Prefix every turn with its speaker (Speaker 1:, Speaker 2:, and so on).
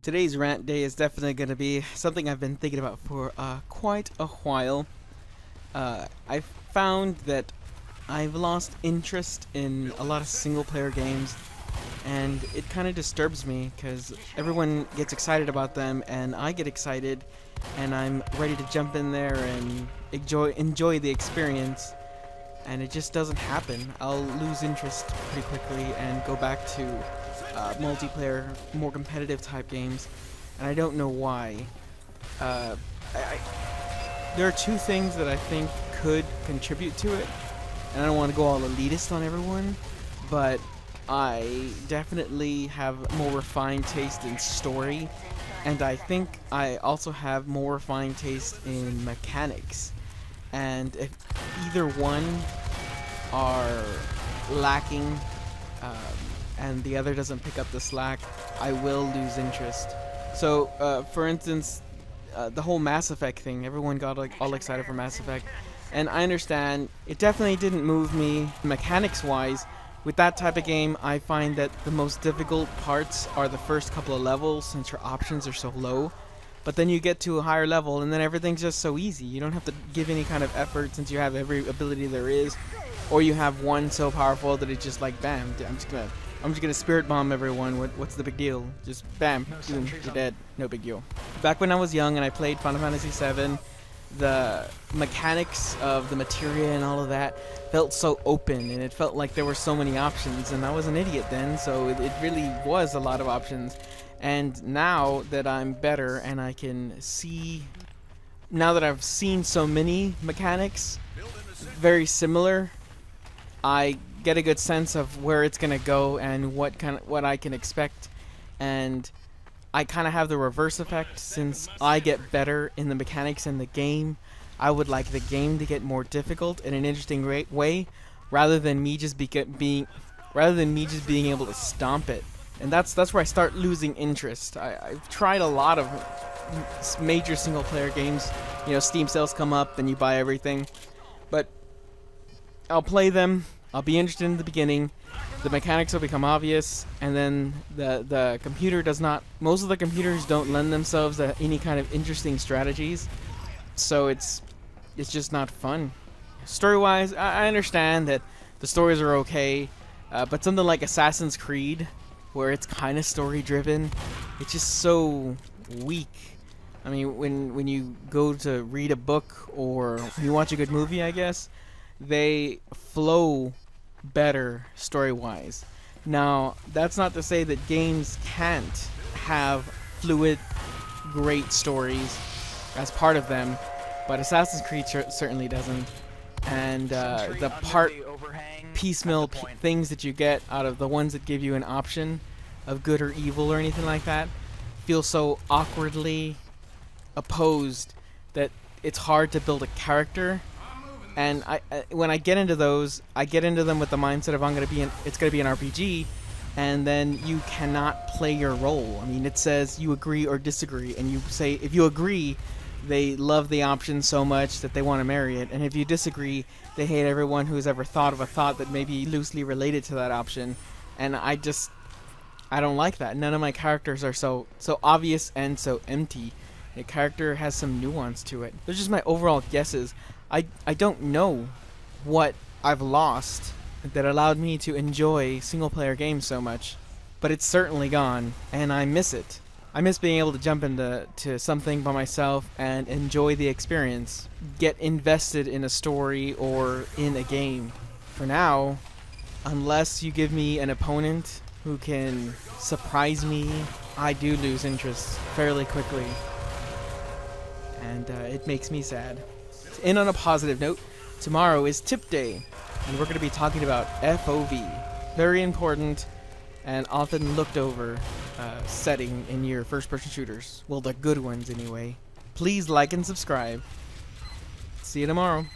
Speaker 1: Today's rant day is definitely going to be something I've been thinking about for quite a while. I've found that I've lost interest in a lot of single-player games, and it kind of disturbs me because everyone gets excited about them, and I get excited, and I'm ready to jump in there and enjoy the experience, and it just doesn't happen. I'll lose interest pretty quickly and go back to multiplayer, more competitive type games, and I don't know why. There are two things that I think could contribute to it, and I don't want to go all elitist on everyone, but I definitely have more refined taste in story, and I think I also have more refined taste in mechanics, and if either one are lacking, and the other doesn't pick up the slack, I will lose interest. So, for instance, the whole Mass Effect thing, everyone got all excited for Mass Effect, and I understand it definitely didn't move me mechanics-wise. With that type of game, I find that the most difficult parts are the first couple of levels, since your options are so low. But then you get to a higher level, and then everything's just so easy. You don't have to give any kind of effort since you have every ability there is, or you have one so powerful that it's just like, bam, I'm just gonna spirit bomb everyone. What's the big deal? Just bam, boom, you're dead. No big deal. Back when I was young and I played Final Fantasy VII, the mechanics of the materia and all of that felt so open, and it felt like there were so many options, and I was an idiot then, so it really was a lot of options. And now that I'm better and I can see, now that I've seen so many mechanics very similar, I get a good sense of where it's gonna go and what I can expect, and I kind of have the reverse effect. Since I get better in the mechanics in the game, I would like the game to get more difficult in an interesting way, rather than me just being able to stomp it. And that's where I start losing interest. I've tried a lot of major single player games. You know, Steam sales come up and you buy everything, but I'll play them. I'll be interested in the beginning, the mechanics will become obvious, and then the computer does not, most of the computers don't lend themselves to any kind of interesting strategies, so it's just not fun. Story-wise, I understand that the stories are okay, but something like Assassin's Creed, where it's kind of story-driven, it's just so weak. I mean, when you go to read a book or you watch a good movie, I guess, they flow better story-wise. Now, that's not to say that games can't have fluid, great stories as part of them, but Assassin's Creed certainly doesn't. And the piecemeal things that you get out of the ones that give you an option of good or evil or anything like that feel so awkwardly opposed that it's hard to build a character. And when I get into those, I get into them with the mindset of it's gonna be an RPG, and then you cannot play your role. I mean, it says you agree or disagree, and you say if you agree, they love the option so much that they want to marry it, and if you disagree, they hate everyone who's ever thought of a thought that may be loosely related to that option. And I don't like that. None of my characters are so obvious and so empty. A character has some nuance to it. Those are just my overall guesses. I don't know what I've lost that allowed me to enjoy single-player games so much, but it's certainly gone, and I miss it. I miss being able to jump into something by myself and enjoy the experience, get invested in a story or in a game. For now, unless you give me an opponent who can surprise me, I do lose interest fairly quickly, and it makes me sad. To end on a positive note, tomorrow is Tip Day, and we're going to be talking about FOV. Very important and often looked over setting in your first-person shooters. Well, the good ones anyway. Please like and subscribe. See you tomorrow.